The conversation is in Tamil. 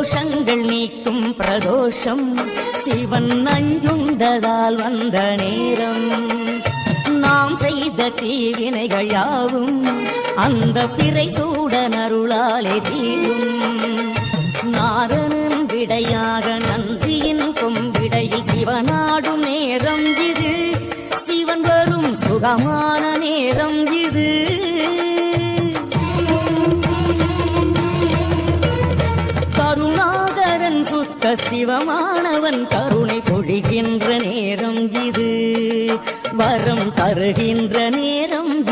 தோஷங்கள் நீக்கும் பிரதோஷம் சிவன் நஞ்சுண்டதால் வந்த நேரம். நாம் செய்த தீவினைகள் யாவும் அந்த பிறை சூடன் அருளாலே தீரும். நாதனின் விடையாக நந்தியின் கொம்பிடையில் சிவனாடும் நேரம் இது. சிவன் வரும் சுகமான நேரம் இது. கருணாகரன் சுத்த சிவமானவன் கருணை பொழிகின்ற நேரம் இது. வரம் தருகின்ற நேரம்